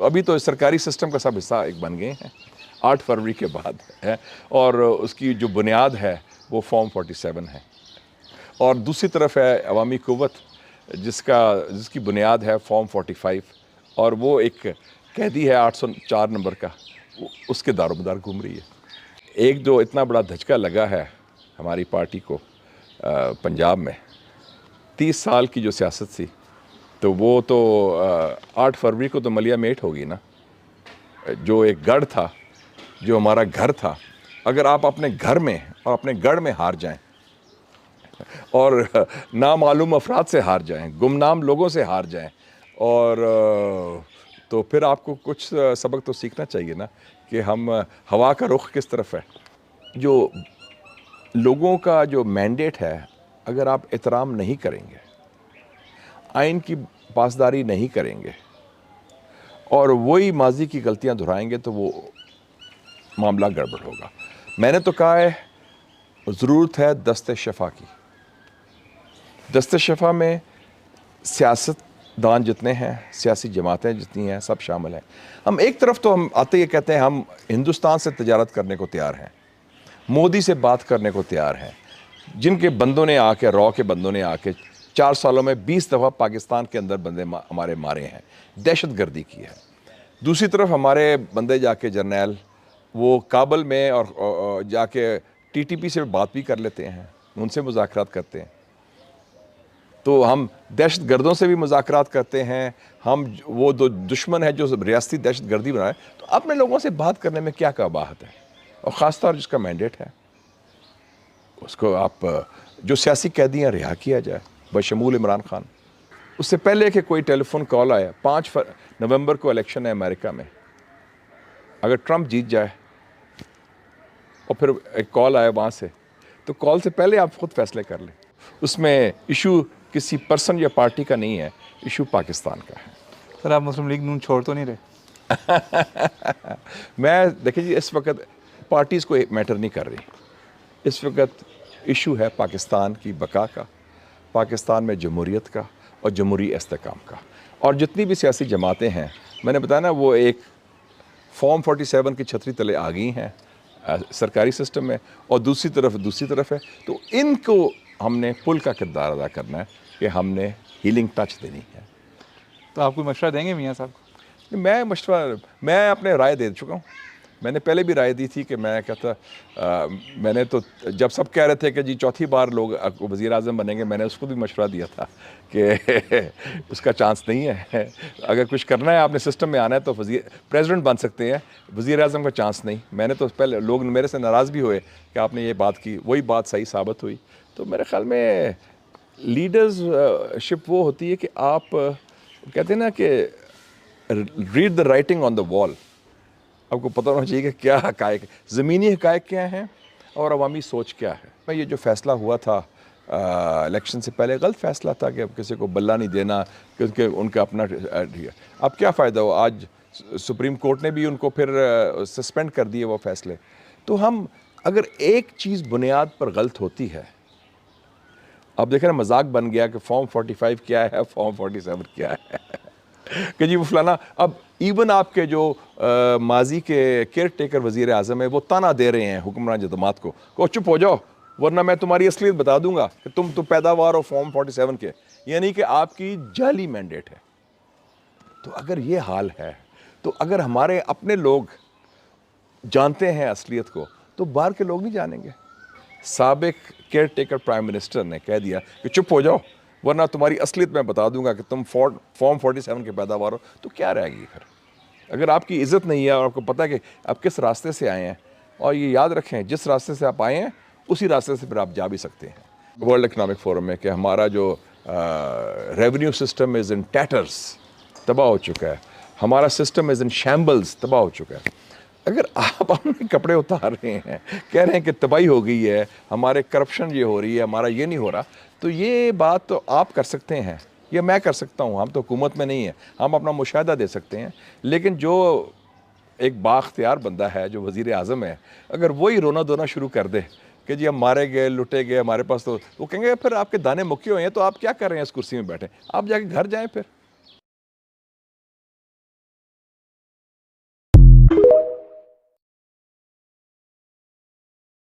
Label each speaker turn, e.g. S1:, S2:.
S1: अभी तो सरकारी सिस्टम का सब हिस्सा एक बन गए हैं 8 फरवरी के बाद है, और उसकी जो बुनियाद है वो फॉर्म 47 है। और दूसरी तरफ है अवामी कुव्वत जिसकी बुनियाद है फॉर्म 45, और वो एक कैदी है 804 नंबर का, उसके दारोमदार घूम रही है। एक जो इतना बड़ा धचका लगा है हमारी पार्टी को पंजाब में, 30 साल की जो सियासत थी, तो वो तो 8 फरवरी को तो मलिया मेट होगी ना। जो एक गढ़ था, जो हमारा घर था, अगर आप अपने घर में और अपने गढ़ में हार जाएं और नामालूम अफराद से हार जाएं, गुमनाम लोगों से हार जाएं, और तो फिर आपको कुछ सबक तो सीखना चाहिए ना कि हम हवा का रुख किस तरफ है। जो लोगों का जो मैंडेट है, अगर आप एहतराम नहीं करेंगे, आइन की पासदारी नहीं करेंगे और वही माजी की गलतियां दोहराएंगे, तो वो मामला गड़बड़ होगा। मैंने तो कहा है ज़रूरत है दस्ते शफ़ा की। दस्ते शफ़ा में सियासतदान जितने हैं, सियासी जमातें जितनी हैं, सब शामिल हैं। हम एक तरफ तो हम आते ही कहते हैं हम हिंदुस्तान से तजारत करने को तैयार हैं, मोदी से बात करने को तैयार हैं, जिनके बंदों ने आके, रॉ के बंदों ने आके 4 सालों में 20 दफ़ा पाकिस्तान के अंदर बंदे हमारे मारे हैं, दहशत गर्दी की है। दूसरी तरफ हमारे बंदे जाके जर्नैल वो काबल में और जाके टीटीपी से बात भी कर लेते हैं, उनसे मुज़ाकरात करते हैं। तो हम दहशत गर्दों से भी मुज़ाकरात करते हैं। हम वो दो दुश्मन है जो रियासती दहशत गर्दी बनाए, तो अपने लोगों से बात करने में क्या कबाहत है। और ख़ास तौर जिसका मैंडेट है उसको आप, जो सियासी कैदियाँ रिहा किया जाए बशमूल इमरान खान। उससे पहले कि कोई टेलीफोन कॉल आया, 5 नवंबर को इलेक्शन है अमेरिका में, अगर ट्रंप जीत जाए और फिर एक कॉल आया वहाँ से, तो कॉल से पहले आप खुद फैसले कर लें। उसमें इशू किसी पर्सन या पार्टी का नहीं है, इशू पाकिस्तान का है।
S2: सर आप मुस्लिम लीग नून छोड़ तो नहीं रहे?
S1: मैं देखिए जी, इस वक्त पार्टीज़ को मैटर नहीं कर रही। इस वक्त इशू है पाकिस्तान की बका का, पाकिस्तान में जमहूरियत का और जमहूरी इस्तेकाम का। और जितनी भी सियासी जमातें हैं, मैंने बताया ना, वो एक फॉर्म 47 की छतरी तले आ गई हैं सरकारी सिस्टम में, और दूसरी तरफ है। तो इनको हमने पुल का किरदार अदा करना है कि हमने हीलिंग टच देनी है।
S2: तो आप कोई मशवरा देंगे मियाँ साहब को?
S1: मैं अपने राय दे चुका हूँ। मैंने पहले भी राय दी थी कि मैं कहता, मैंने तो जब सब कह रहे थे कि जी चौथी बार लोग वज़ीर आज़म बनेंगे, मैंने उसको भी मशवरा दिया था कि उसका चांस नहीं है। अगर कुछ करना है, आपने सिस्टम में आना है, तो प्रेसिडेंट बन सकते हैं, वज़ीर आज़म का चांस नहीं। मैंने तो पहले, लोग मेरे से नाराज़ भी हुए कि आपने ये बात की, वही बात सही साबित हुई। तो मेरे ख्याल में लीडरशिप वो होती है कि आप कहते हैं ना कि read the writing on the wall. आपको पता होना चाहिए कि क्या हक़ाइक़, ज़मीनी हक़ाइक़ क्या हैं और अवामी सोच क्या है। भाई ये जो फ़ैसला हुआ था इलेक्शन से पहले, गलत फ़ैसला था कि अब किसी को बल्ला नहीं देना, क्योंकि उनका अपना अब क्या फ़ायदा हो। आज सुप्रीम कोर्ट ने भी उनको फिर सस्पेंड कर दिए वो फ़ैसले। तो हम अगर एक चीज़ बुनियाद पर गलत होती है, अब देखें ना, मजाक बन गया कि फॉर्म 45 क्या है, फॉर्म 47 क्या है कि जी वो फलाना। अब इवन आपके जो माजी के केयर टेकर वज़ीर आज़म है, वो ताना दे रहे हैं हुक्मरान जमात को चुप हो जाओ, वरना मैं तुम्हारी असलियत बता दूंगा कि तुम तो पैदावार हो फॉर्म 47 के, यानी कि आपकी जाली मैंडेट है। तो अगर ये हाल है, तो अगर हमारे अपने लोग जानते हैं असलियत को, तो बाहर के लोग नहीं जानेंगे। साबिक केयर टेकर प्राइम मिनिस्टर ने कह दिया कि चुप हो जाओ, वरना तुम्हारी असलियत मैं बता दूंगा कि तुम फॉर्म 47 के पैदावार हो। तो क्या रहेगी फिर? अगर आपकी इज़्ज़त नहीं है और आपको पता है कि आप किस रास्ते से आए हैं, और ये याद रखें, जिस रास्ते से आप आए हैं उसी रास्ते से फिर आप जा भी सकते हैं। वर्ल्ड इकनॉमिक फोरम में कि हमारा जो रेवेन्यू सिस्टम इज़ इन टैटर्स, तबाह हो चुका है, हमारा सिस्टम इज़ इन शैम्बल्स, तबाह हो चुका है। अगर आप अपने कपड़े उतार रहे हैं, कह रहे हैं कि तबाही हो गई है, हमारे करप्शन ये हो रही है, हमारा ये नहीं हो रहा, तो ये बात तो आप कर सकते हैं, ये मैं कर सकता हूँ। हम तो हुकूमत में नहीं है, हम अपना मुशाहिदा दे सकते हैं। लेकिन जो एक बाख्तियार बंदा है, जो वज़ीर आज़म है, अगर वही रोना धोना शुरू कर दे कि जी हम मारे गए, लुटे गए, हमारे पास, तो वो कहेंगे फिर आपके दाने मुक्के हुए हैं, तो आप क्या कर रहे हैं इस कुर्सी में बैठे, आप जाके घर जाएँ फिर।